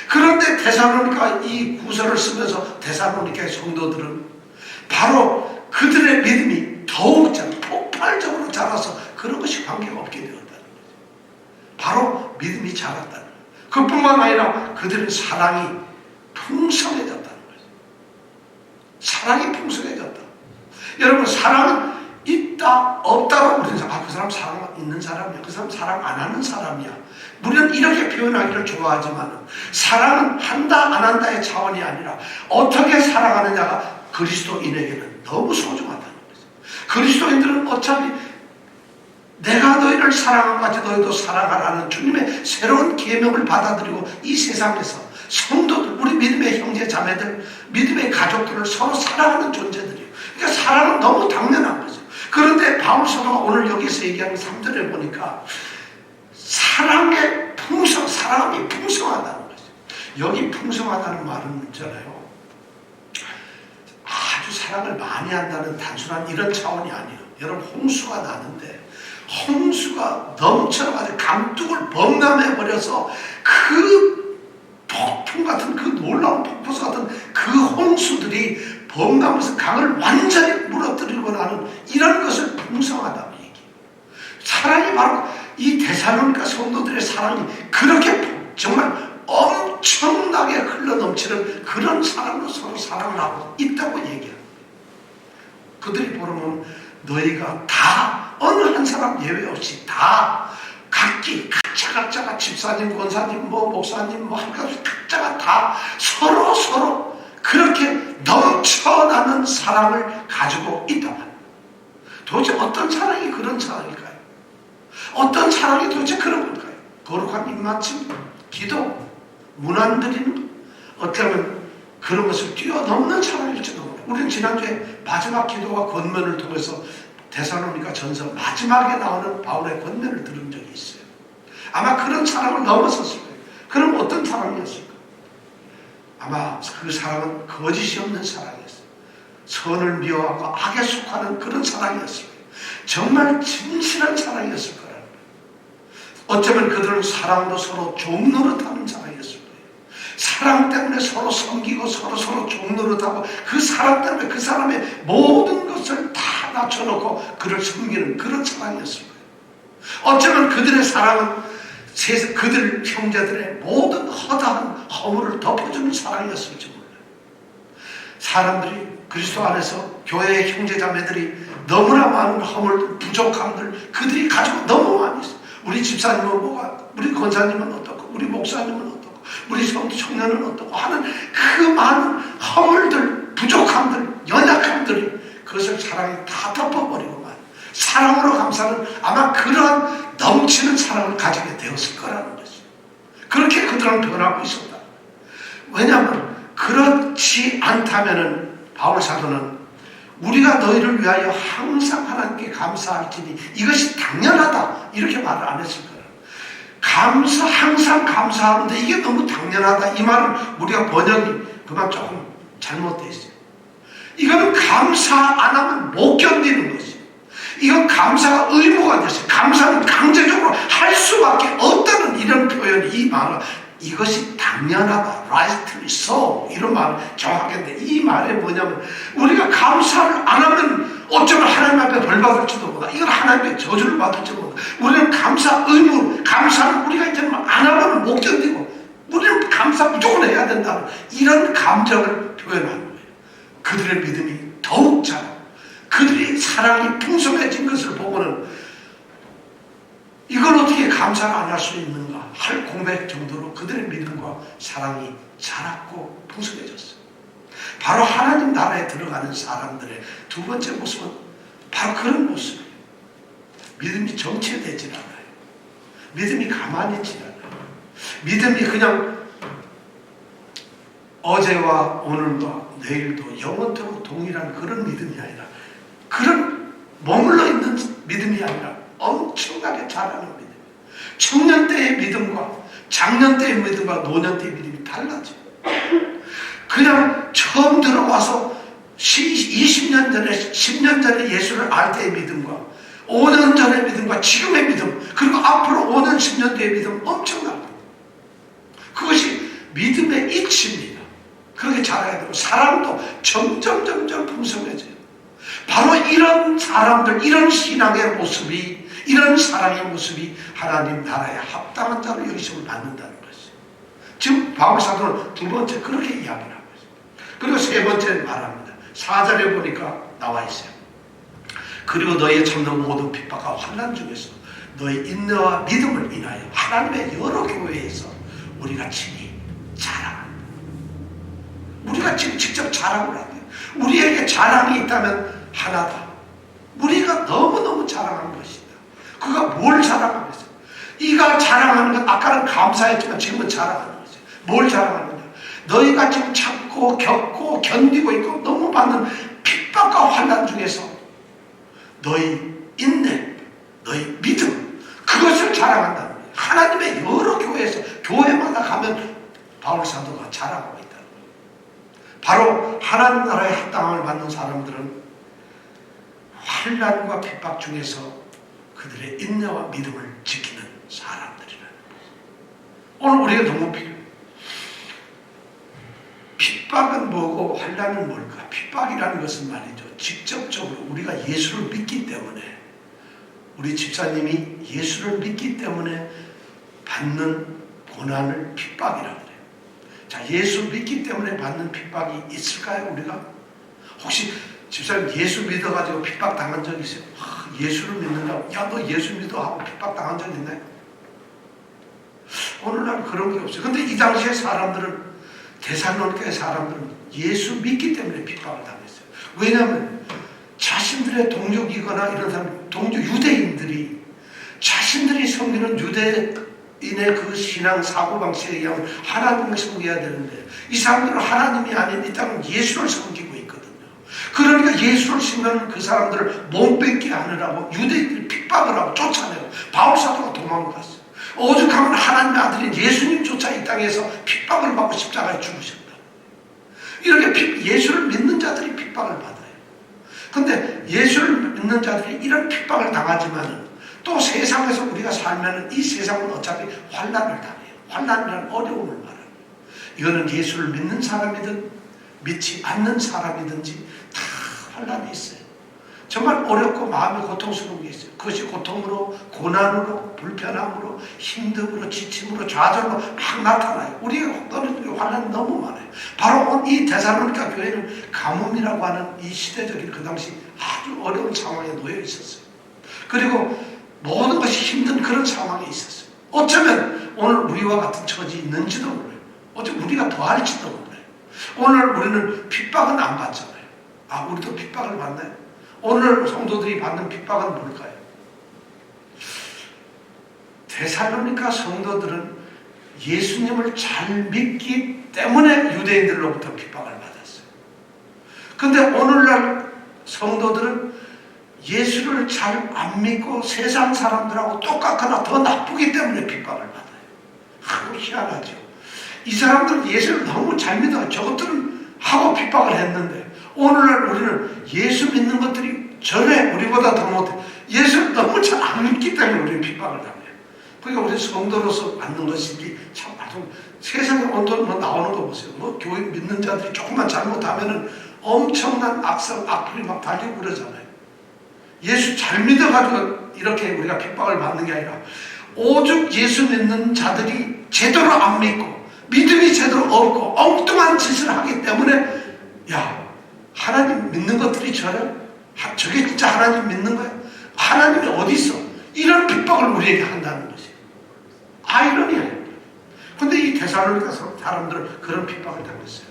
그런데 데살로니가 이 구설을 쓰면서 데살로니가의 성도들은 바로 그들의 믿음이 더욱 폭발적으로 자라서 그런 것이 관계가 없게 되었다는 거죠. 바로 믿음이 자랐다는 거예요. 그뿐만 아니라 그들의 사랑이 풍성해졌다는 거죠. 사랑이 풍성해졌다. 여러분, 사랑은 있다 없다고 우리는 그 사람 사랑 있는 사람이야, 그 사람 사랑 안 하는 사람이야, 우리는 이렇게 표현하기를 좋아하지만 사랑은 한다 안 한다의 차원이 아니라 어떻게 사랑하느냐가 그리스도인에게는 너무 소중하다는 거죠. 그리스도인들은 어차피 내가 너희를 사랑한 같이 너희도 사랑하라는 주님의 새로운 계명을 받아들이고 이 세상에서 성도들, 우리 믿음의 형제 자매들, 믿음의 가족들을 서로 사랑하는 존재들이에요. 그러니까 사랑은 너무 당연한 거죠. 그런데 바울 사도가 오늘 여기서 얘기하는 3절에 보니까 사랑의 풍성, 사랑이 풍성하다는 거죠. 여기 풍성하다는 말은 있잖아요, 아주 사랑을 많이 한다는 단순한 이런 차원이 아니에요. 여러분, 홍수가 나는데 홍수가 넘쳐나가지고 강둑을 범람해버려서 그 폭풍 같은, 그 놀라운 폭포수 같은 그 홍수들이 범람해서 강을 완전히 무너뜨리고 나는 이런 것을 풍성하다고 얘기해요. 사랑이 바로 이 데살로니가 성도들의 사랑이 그렇게 정말 엄청나게 흘러넘치는 그런 사랑으로 서로 사랑을 하고 있다고 얘기해요. 그들이 보면 너희가 다 어느 한 사람 예외 없이 다 각자가 집사님, 권사님, 목사님, 한 가지 각자가 다 서로 그렇게 넘쳐나는 사랑을 가지고 있단 말이에요. 도대체 어떤 사랑이 그런 사랑일까요? 어떤 사랑이 도대체 그런 걸까요? 거룩한 입맞춤, 기도, 문안드리는 것, 어쩌면 그런 것을 뛰어넘는 사랑일지도 모르겠어요. 우리는 지난주에 마지막 기도와 권면을 통해서 데살로니가 전서 마지막에 나오는 바울의 권면을 들은 적이 있어요. 아마 그런 사랑을 넘어섰을 거예요. 그럼 어떤 사랑이었을까? 아마 그 사랑은 거짓이 없는 사랑이었어요. 선을 미워하고 악에 속하는 그런 사랑이었을 거예요. 정말 진실한 사랑이었을 거라는 거예요. 어쩌면 그들은 사랑으로 서로 종노릇하는 사랑이었을 거예요. 사랑 때문에 서로 섬기고 서로 종노릇하고 그 사랑 때문에 그 사람의 모든 것을 다 낮춰놓고 그를 섬기는 그런 사랑이었을 거예요. 어쩌면 그들의 사랑은 그들 형제들의 모든 허다한 허물을 덮어주는 사랑이었을지 몰라요. 사람들이 그리스도 안에서 교회의 형제자매들이 너무나 많은 허물들, 부족함들 그들이 가지고 너무 많이 있어요. 우리 집사님은 뭐가, 우리 권사님은 어떻고, 우리 목사님은 어떻고, 우리 성도 청년은 어떻고 하는 그 많은 허물들, 부족함들, 연약함들이 그것을 사랑이 다 덮어버리고 사랑으로 감싸는 아마 그러한 넘치는 사랑을 가지게 되었을 거라는 것이죠. 그렇게 그들은 변하고 있었다. 왜냐하면 그렇지 않다면은 바울 사도는 우리가 너희를 위하여 항상 하나님께 감사할지니 이것이 당연하다 이렇게 말을 안 했을 거예요. 항상 감사하는데 이게 너무 당연하다 이 말은 우리가 번역이 그만 조금 잘못되어 있어요. 이거는 감사 안 하면 못 견디는 것이에요. 이건 감사가 의무가 됐어요. 감사는 강제적으로 할 수밖에 없다는 이런 표현이 이 말은 이것이 당연하다. rightly so. 이런 말 정확한데 이 말이 뭐냐면 우리가 감사를 안 하면 어쩌면 하나님 앞에 벌 받을지도 몰라. 이건 하나님의 저주를 받을지도 몰라. 우리는 감사 의무, 감사를 우리가 이제 안 하면 못 견디고 우리는 감사 무조건 해야 된다는 이런 감정을 표현하는 거예요. 그들의 믿음이 더욱 자라. 그들이 사랑이 풍성해진 것을 보고는 이걸 어떻게 감사를 안 할 수 있는가 할 공백 정도로 그들의 믿음과 사랑이 자랐고 풍성해졌어요. 바로 하나님 나라에 들어가는 사람들의 두 번째 모습은 바로 그런 모습이에요. 믿음이 정체되질 않아요. 믿음이 가만히 있질 않아요. 믿음이 그냥 어제와 오늘과 내일도 영원토록 동일한 그런 믿음이 아니라 그런 머물러 있는 믿음이 아니라 엄청나게 자라는 믿음. 청년 때의 믿음과 장년 때의 믿음과 노년 때의 믿음이 달라져요. 그냥 처음 들어와서 20년 전에 10년 전에 예수를 알 때의 믿음과 5년 전의 믿음과 지금의 믿음 그리고 앞으로 5년 10년 뒤의 믿음 엄청납니다. 그것이 믿음의 이치입니다. 그렇게 자라야 되고 사랑도 점점 풍성해져요. 바로 이런 사람들 이런 신앙의 모습이 이런 사랑의 모습이 하나님 나라에 합당한 자로 여기심을 받는다는 것이죠. 지금 바울 사도는 두 번째 그렇게 이야기를 하고 있습니다. 그리고 세 번째는 말합니다. 4절에 보니까 나와 있어요. 그리고 너희의 참는 모든 핍박과 환난 중에서 너희 인내와 믿음을 인하여 하나님의 여러 교회에서 우리가 친히 자랑한다. 우리가 지금 직접 자랑을 한대요. 우리에게 자랑이 있다면 하나다. 우리가 너무너무 자랑하는 것이다. 그가 뭘 자랑하겠어요? 이가 자랑하는 건 아까는 감사했지만 지금은 자랑하는 거죠. 뭘 자랑하느냐? 너희가 지금 참고 겪고 견디고 있고 너무 많은 핍박과 환난 중에서 너희 인내, 너희 믿음 그것을 자랑한다는 거예요. 하나님의 여러 교회에서 교회마다 가면 바울 사도가 자랑하고 있다는 거예요. 바로 하나님 나라의 합당함을 받는 사람들은 환난과 핍박 중에서 그들의 인내와 믿음을 지키는 사람들이라는 거예요. 오늘 우리가 너무 필요해요. 핍박은 뭐고 환난은 뭘까? 핍박이라는 것은 말이죠. 직접적으로 우리가 예수를 믿기 때문에 우리 집사님이 예수를 믿기 때문에 받는 고난을 핍박이라고 그래요. 자, 예수 믿기 때문에 받는 핍박이 있을까요? 우리가? 혹시 집사님 예수 믿어가지고 핍박 당한 적 있어요? 예수를 믿는다고 야 너 예수 믿어 하고 핍박 당한 적 있나요? 오늘날 그런 게 없어요. 근데 이 당시에 사람들은 데살로니가의 사람들은 예수 믿기 때문에 핍박을 당했어요. 왜냐하면 자신들의 동족이거나 이런 사람, 유대인들이 자신들이 섬기는 유대인의 그 신앙 사고방식에 의하면 하나님을 섬겨야 되는데 이 사람들은 하나님이 아닌 이 땅은 예수를 섬기고 있거든요. 그러니까 예수를 섬기는 그 사람들을 못 뺏게 하느라고 유대인들이 핍박을 하고 쫓아내고 바울 사도가 도망갔어요. 오죽하면 하나님의 아들인 예수님조차 이 땅에서 핍박을 받고 십자가에 죽으셨다. 이렇게 예수를 믿는 자들이 핍박을 받아요. 근데 예수를 믿는 자들이 이런 핍박을 당하지만은 또 세상에서 우리가 살면은 이 세상은 어차피 환난을 당해요. 환난이라는 어려움을 말합니다. 이거는 예수를 믿는 사람이든 믿지 않는 사람이든지 다 환난이 있어요. 정말 어렵고 마음이 고통스러운 게 있어요. 그것이 고통으로, 고난으로, 불편함으로, 힘듦으로, 지침으로, 좌절로 막 나타나요. 우리의 환난이 너무 많아요. 바로 이 데살로니가 교회는 가뭄이라고 하는 이 시대적인 그 당시 아주 어려운 상황에 놓여 있었어요. 그리고 모든 것이 힘든 그런 상황에 있었어요. 어쩌면 오늘 우리와 같은 처지 있는지도 몰라요. 어쩌면 우리가 더할지도 몰라요. 오늘 우리는 핍박은 안 받잖아요. 아, 우리도 핍박을 받나요? 오늘 성도들이 받는 핍박은 뭘까요? 데살로니가 성도들은 예수님을 잘 믿기 때문에 유대인들로부터 핍박을 받았어요. 근데 오늘날 성도들은 예수를 잘 안 믿고 세상 사람들하고 똑같거나 더 나쁘기 때문에 핍박을 받아요. 아주 희한하죠. 이 사람들은 예수를 너무 잘 믿어요. 저것들은 하고 핍박을 했는데 오늘날 우리는 예수 믿는 것들이 전에 우리보다 더 못해. 예수를 너무 잘 안 믿기 때문에 우리는 핍박을 당해요. 그러니까 우리 성도로서 받는 것이 참 세상에 온돈 나오는 거 보세요. 교회 믿는 자들이 조금만 잘못하면은 엄청난 악플이 막 달리고 그러잖아요. 예수 잘 믿어가지고 이렇게 우리가 핍박을 받는 게 아니라 오죽 예수 믿는 자들이 제대로 안 믿고 믿음이 제대로 없고 엉뚱한 짓을 하기 때문에 야, 하나님 믿는 것들이 저게 진짜 하나님 믿는 거야? 하나님이 어디 있어? 이런 핍박을 우리에게 한다는 것이 아이러니예요. 근데 이 데살로니가 사람들은 그런 핍박을 당했어요.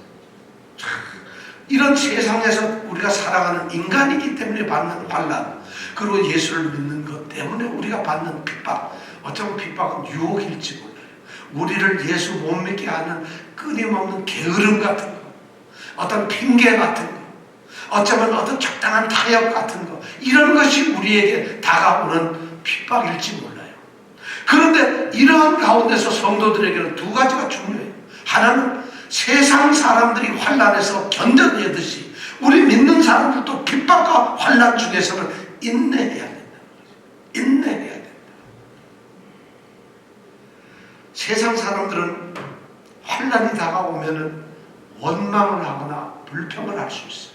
이런 세상에서 우리가 살아가는 인간이기 때문에 받는 환난, 그리고 예수를 믿는 것 때문에 우리가 받는 핍박, 어쩌면 핍박은 유혹일지 몰라요. 우리를 예수 못 믿게 하는 끊임없는 게으름 같은 거, 어떤 핑계 같은 거, 어쩌면 어떤 적당한 타협 같은 거, 이런 것이 우리에게 다가오는 핍박일지 몰라요. 그런데 이러한 가운데서 성도들에게는 두 가지가 중요해요. 하나는 세상 사람들이 환난에서 견뎌내듯이 우리 믿는 사람들도 핍박과 환난 중에서는 인내해야 된다는 거죠. 인내해야 된다. 세상 사람들은 환난이 다가오면은 원망을 하거나 불평을 할 수 있어요.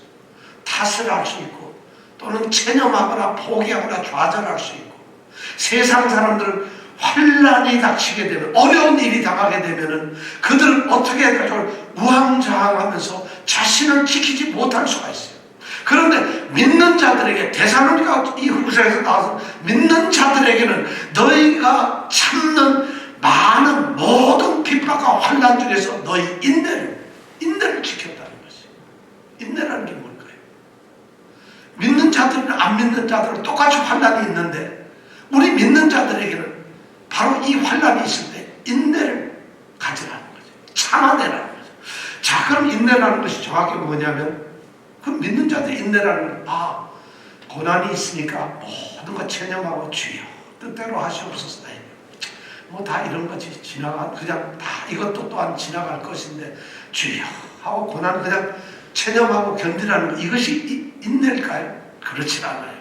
탓을 할 수 있고 또는 체념하거나 포기하거나 좌절할 수 있고, 세상 사람들은 환난이 닥치게 되면, 어려운 일이 당하게 되면은 그들은 어떻게 해야 우왕좌왕하면서 자신을 지키지 못할 수가 있어요. 그런데 믿는 자들에게, 데살로니가 이 후서에서 나와서 믿는 자들에게는 너희가 참는 많은 모든 핍박과 환난 중에서 너희 인내를 지켰다는 것이. 인내라는 게 뭘까요? 믿는 자들이나 안 믿는 자들은 똑같이 환난이 있는데 우리 믿는 자들에게는 바로 이 환난이 있을 때 인내를 가지라는 거죠. 참아내라는 거죠. 자, 그럼 인내라는 것이 정확히 뭐냐면, 그럼 믿는 자들의 인내라는 건 고난이 있으니까 모든 거 체념하고 주여 뜻대로 하시옵소서. 뭐 다 이런 거지 그냥 다 이것도 또한 지나갈 것인데 주여 하고 고난 그냥 체념하고 견디라는 것, 이것이 인내일까요? 그렇지 않아요.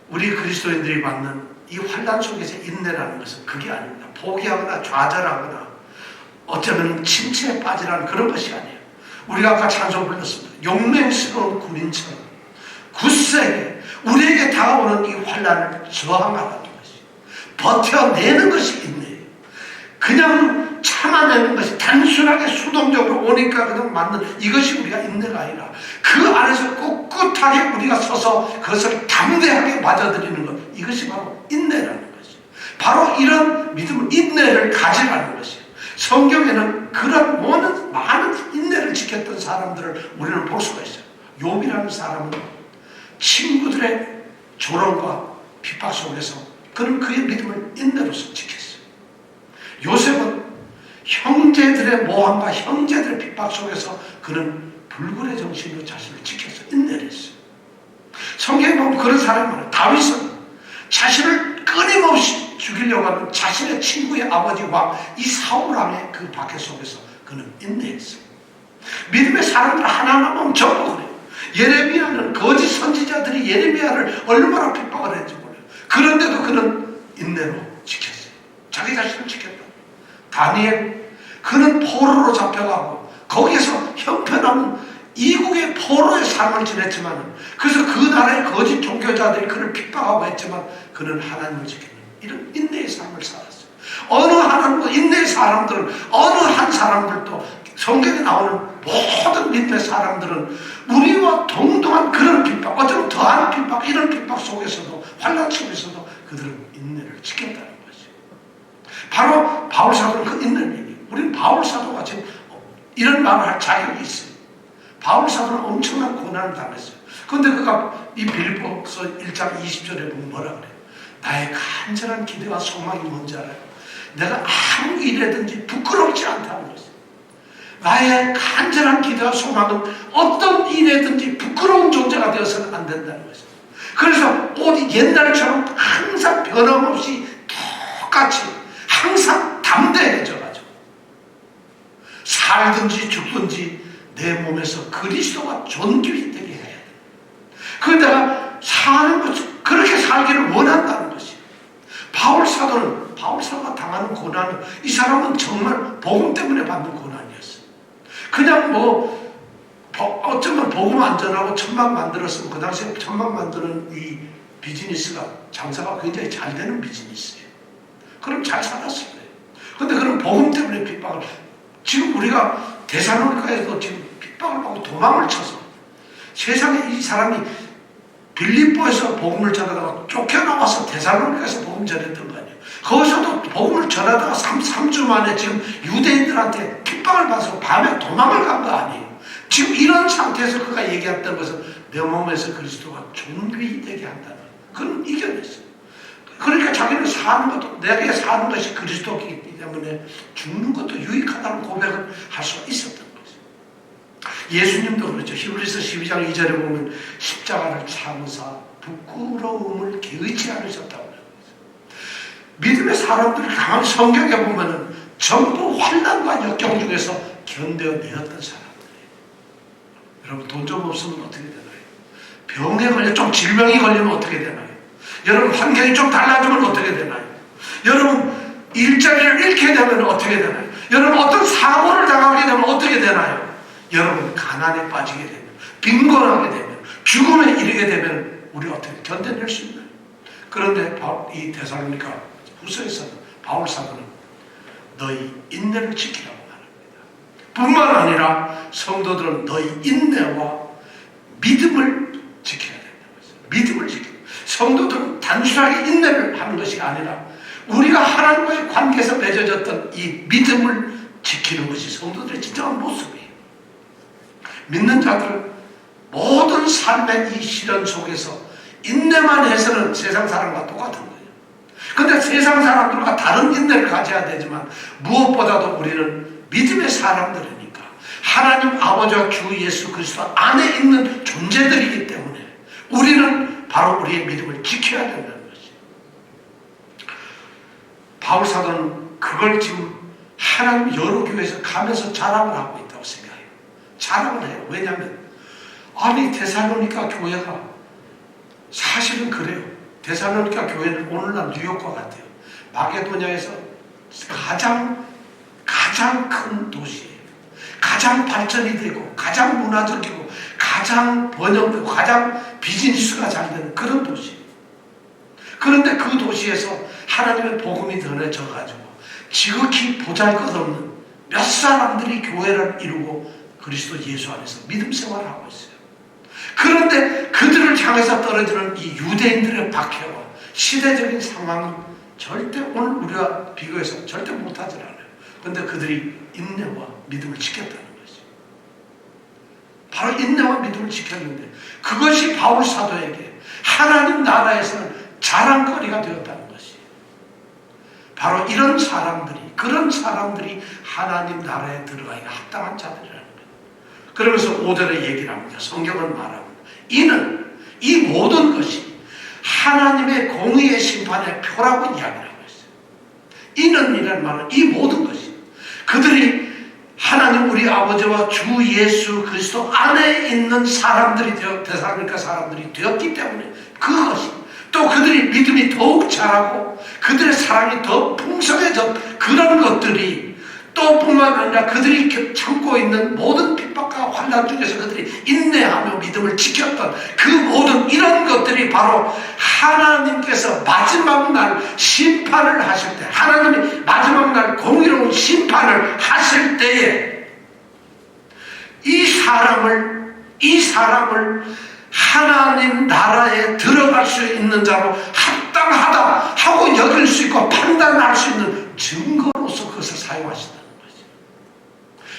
우리 그리스도인들이 받는 이 환난 속에서 인내라는 것은 그게 아닙니다. 포기하거나 좌절하거나 어쩌면 침체에 빠지라는 그런 것이 아니에요. 우리가 아까 찬송 불렀습니다. 용맹스러운 군인처럼 굳세게 우리에게 다가오는 이 환난을 저항하라는 것이, 버텨내는 것이 인내예요. 그냥 참아내는 것이 단순하게 수동적으로 오니까 그냥 맞는 이것이 우리가 인내가 아니라 그 안에서 꿋꿋하게 우리가 서서 그것을 담대하게 맞아들이는 것, 이것이 바로 인내라는 것이에요. 바로 이런 믿음을, 인내를 가지라는 것이에요. 성경에는 그런 많은 인내를 지켰던 사람들을 우리는 볼 수가 있어요. 욥이라는 사람은 친구들의 조롱과 핍박 속에서 그는 그의 믿음을 인내로서 지켰어요. 요셉은 형제들의 모함과 형제들의 핍박 속에서 그는 불굴의 정신으로 자신을 지켜서 인내를 했어요. 성경에 보면 그런 사람이 많아요. 다윗은 자신을 끊임없이 죽이려고 하는 자신의 친구의 아버지 왕 이 사울왕의 그 박해 속에서 그는 인내했어요. 믿음의 사람들 하나하나 전부 그래요. 예레미야는 거짓 선지자들이 예레미야를 얼마나 핍박을 했는지 몰라요. 그런데도 그는 인내로 지켰어요. 자기 자신을 지켰다. 다니엘, 그는 포로로 잡혀가고 거기에서 형편없는 이국의 포로의 삶을 지냈지만, 그래서 그 나라의 거짓 종교자들이 그를 핍박하고 했지만 그는 하나님을 지키는 이런 인내의 삶을 살았어요. 어느 하나님도 인내의 사람들은, 어느 한 사람들도, 성경에 나오는 모든 믿음의 사람들은 우리와 동등한 그런 핍박, 어쩌면 더한 핍박, 이런 핍박 속에서도, 환난 속에서도 그들은 인내를 지켰다는 것이죠. 바로 바울사도는 그 인내를 얘기해요. 우리는 바울사도가 지금 이런 말을 할 자격이 있어요. 바울사도는 엄청난 고난을 당했어요. 그런데 그가 이 빌립보서 1장 20절에 보면 뭐라 그래요? 나의 간절한 기대와 소망이 뭔지 알아요? 내가 아무 일이든지 부끄럽지 않다는 것이에요. 나의 간절한 기대와 소망은 어떤 일이든지 부끄러운 존재가 되어서는 안 된다는 것이에요. 그래서 어디 옛날처럼 항상 변함없이 똑같이 항상 담대해져가지고 살든지 죽든지 내 몸에서 그리스도가 존귀히 되게 해야 돼. 그러다가 사는 것, 그렇게 살기를 원한다는 것이에요. 바울 사도는 바울사가 당하는 고난은 이 사람은 정말 복음 때문에 받는 고난이었어요. 그냥 어쩌면 복음 안 전하고 천막 만들었으면 그 당시에 천막 만드는 이 비즈니스가 장사가 굉장히 잘 되는 비즈니스예요. 그럼 잘 살았을 거예요. 근데 그런 복음 때문에 핍박을, 지금 우리가 데살로니가에서 지금 핍박을 받고 도망을 쳐서 세상에 이 사람이 빌립보에서 복음을 전하다가 쫓겨나와서 데살로니가에서 복음 전했던 거 아니에요. 거기서도 복음을 전하다가 3주 만에 지금 유대인들한테 핍박을 받아서 밤에 도망을 간 거 아니에요. 지금 이런 상태에서 그가 얘기했던 것은 내 몸에서 그리스도가 존귀되게 한다는, 그건 이겨냈어요. 그러니까 자기는 사는 것도, 내게 사는 것이 그리스도이기 때문에 죽는 것도 유익하다는 고백을 할 수가 있었던 거죠. 예수님도 그렇죠. 히브리서 12장 2절에 보면 십자가를 참으사 부끄러움을 개의치 않으셨다고 그래요. 믿음의 사람들이 강한 성경에 보면은 전부 환난과 역경 중에서 견뎌내었던 사람들이에요. 여러분, 돈 좀 없으면 어떻게 되나요? 병에 걸려 좀 질병이 걸리면 어떻게 되나요? 여러분, 환경이 좀 달라지면 어떻게 되나요? 여러분, 일자리를 잃게 되면 어떻게 되나요? 여러분, 어떤 사고를 당하게 되면 어떻게 되나요? 여러분, 가난에 빠지게 되면, 빈곤하게 되면, 죽음에 이르게 되면 우리 어떻게 견뎌낼 수 있나요? 그런데 이 데살로니가 후서에서는 바울 사도는 너희 인내를 지키라고 말합니다. 뿐만 아니라 성도들은 너희 인내와 믿음을 지켜야 된다고 했어요. 믿음을 지켜야 돼요. 성도들은 단순하게 인내를 하는 것이 아니라 우리가 하나님과의 관계에서 맺어졌던 이 믿음을 지키는 것이 성도들의 진정한 모습이에요. 믿는 자들은 모든 삶의 이 시련 속에서 인내만 해서는 세상 사람과 똑같은 거예요. 근데 세상 사람들과 다른 인내를 가져야 되지만 무엇보다도 우리는 믿음의 사람들이니까 하나님 아버지와 주 예수 그리스도 안에 있는 존재들이기 때문에 우리는 바로 우리의 믿음을 지켜야 된다는 것이. 바울 사도는 그걸 지금 하나님 여러 교회에서 가면서 자랑을 하고 있다고 생각해요. 자랑을 해요. 왜냐하면 아니 데살로니가 교회가 사실은 그래요. 데살로니가 교회는 오늘날 뉴욕과 같아요. 마게도냐에서 가장 큰 도시예요. 가장 발전이 되고 가장 문화적이고 가장 번영되고 가장 비즈니스가 잘 되는 그런 도시예요. 그런데 그 도시에서 하나님의 복음이 전해져 가지고 지극히 보잘것없는 몇 사람들이 교회를 이루고 그리스도 예수 안에서 믿음 생활을 하고 있어요. 그런데 그들을 향해서 떨어지는 이 유대인들의 박해와 시대적인 상황은 절대 오늘 우리와 비교해서 절대 못하지 않아요. 그런데 그들이 인내와 믿음을 지켰다는 것이. 바로 인내와 믿음을 지켰는데 그것이 바울 사도에게 하나님 나라에서는 자랑거리가 되었다는 것이. 바로 이런 사람들이, 그런 사람들이 하나님 나라에 들어가기가 합당한 자들이라는 거예요. 그러면서 5절에 얘기를 합니다. 성경은 말합니다. 이는 이 모든 것이 하나님의 공의의 심판의 표라고 이야기를 하고 있어요. 이는 이라는 말은 이 모든 것이 그들이 하나님 우리 아버지와 주 예수 그리스도 안에 있는 사람들이 데살로니가 사람들이 되었기 때문에 그것이 또 그들이 믿음이 더욱 자라고 그들의 사랑이 더 풍성해졌 그런 것들이 또 뿐만 아니라 그들이 참고 있는 모든 핍박과 환난 중에서 그들이 인내하며 믿음을 지켰던 그 모든 이런 것들이 바로 하나님께서 마지막 날 심판을 하실 때 하나님이 마지막 날 공의로운 심판을 하실 때에 이 사람을 하나님 나라에 들어갈 수 있는 자로 합당하다 하고 여길 수 있고 판단할 수 있는 증거로서 그것을 사용하신다는 거죠.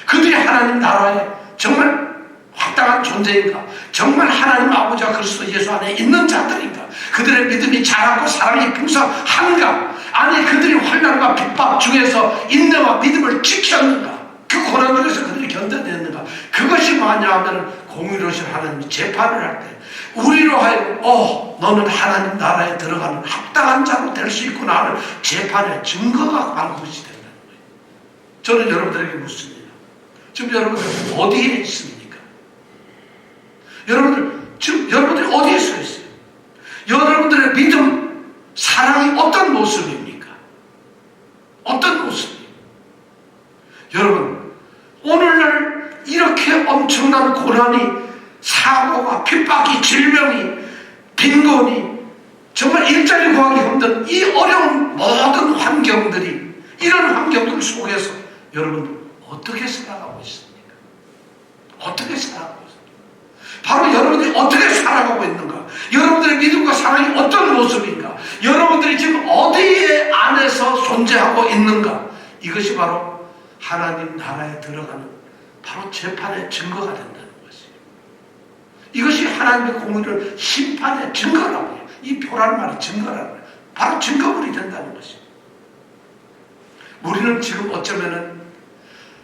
그들이 하나님 나라에 정말 합당한 존재인가? 정말 하나님 아버지와 그리스도 예수 안에 있는 자들인가? 그들의 믿음이 자라고 사랑이 풍성한가? 아니 그들이 환난과 핍박 중에서 인내와 믿음을 지켰는가? 그 고난 중에서 그들이 견뎌냈는가? 그것이 뭐냐면 공의로우신 하나님이 재판을 할 때 우리로 하여금 너는 하나님 나라에 들어가는 합당한 자로 될 수 있구나 하는 재판의 증거가 바로 그것이 된다는 거예요. 저는 여러분들에게 묻습니다. 지금 여러분들 어디에 있습니까? 지금 여러분들이 어디에 서 있어요? 여러분들의 믿음, 사랑이 어떤 모습입니까? 엄청난 고난이, 사고가, 핍박이, 질병이, 빈곤이, 정말 일자리 구하기 힘든 이 어려운 모든 환경들이, 이런 환경들 속에서 여러분 어떻게 살아가고 있습니까? 어떻게 살아가고 있습니까? 바로 여러분들이 어떻게 살아가고 있는가? 여러분들의 믿음과 사랑이 어떤 모습인가? 여러분들이 지금 어디에 안에서 존재하고 있는가? 이것이 바로 하나님 나라에 들어가는 바로 재판의 증거가 된다는 것이에요. 이것이 하나님의 공의를 심판의 증거라고 해요. 이 표라는 말이 증거라는 거예요. 바로 증거물이 된다는 것이에요. 우리는 지금 어쩌면은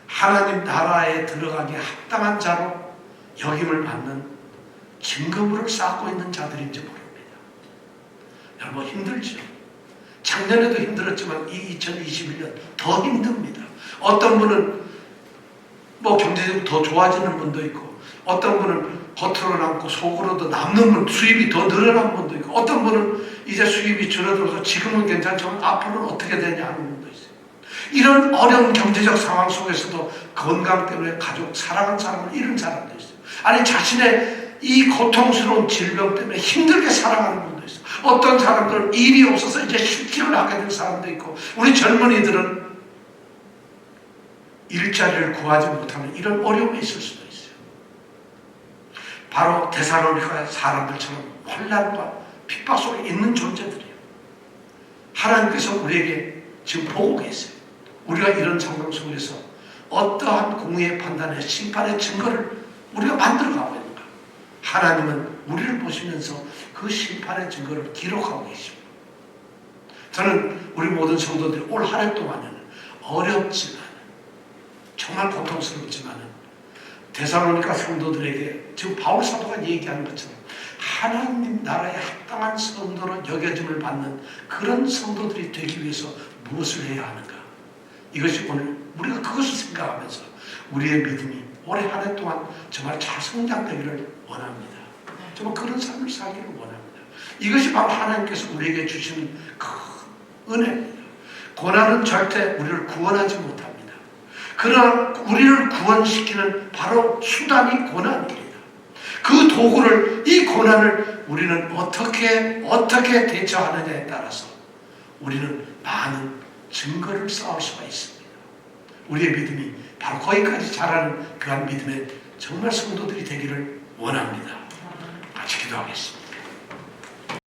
하나님 나라에 들어가기에 합당한 자로 여김을 받는 증거물을 쌓고 있는 자들인지 모릅니다. 여러분 힘들죠. 작년에도 힘들었지만 이 2021년 더 힘듭니다. 어떤 분은 뭐 경제적으로 더 좋아지는 분도 있고, 어떤 분은 겉으로 남고 속으로도 남는 분, 수입이 더 늘어난 분도 있고, 어떤 분은 이제 수입이 줄어들어서 지금은 괜찮지만 앞으로는 어떻게 되냐 하는 분도 있어요. 이런 어려운 경제적 상황 속에서도 건강 때문에 가족, 사랑하는 사람을 잃은 사람도 있어요. 아니 자신의 이 고통스러운 질병 때문에 힘들게 살아가는 분도 있어요. 어떤 사람들은 일이 없어서 이제 실직을 하게 된 사람도 있고, 우리 젊은이들은 일자리를 구하지 못하는 이런 어려움이 있을 수도 있어요. 바로 데살로니가 사람들처럼 혼란과 핍박 속에 있는 존재들이에요. 하나님께서 우리에게 지금 보고 계세요. 우리가 이런 상황 속에서 어떠한 공의의 판단의 심판의 증거를 우리가 만들어가고 있는가? 하나님은 우리를 보시면서 그 심판의 증거를 기록하고 계십니다. 저는 우리 모든 성도들이 올 한 해 동안에는 어렵지만, 정말 고통스럽지만 데살로니가 성도들에게 지금 바울 사도가 얘기하는 것처럼 하나님 나라의 합당한 성도로 여겨짐을 받는 그런 성도들이 되기 위해서 무엇을 해야 하는가? 이것이 오늘 우리가 그것을 생각하면서 우리의 믿음이 올해 한 해 동안 정말 잘 성장되기를 원합니다. 정말 그런 삶을 살기를 원합니다. 이것이 바로 하나님께서 우리에게 주시는 큰 은혜입니다. 고난은 절대 우리를 구원하지 못합니다. 그러나 우리를 구원시키는 바로 수단이 고난입니다. 그 도구를, 이 고난을 우리는 어떻게 대처하느냐에 따라서 우리는 많은 증거를 쌓을 수가 있습니다. 우리의 믿음이 바로 거기까지 자라는 그한 믿음의 정말 성도들이 되기를 원합니다. 같이 기도하겠습니다.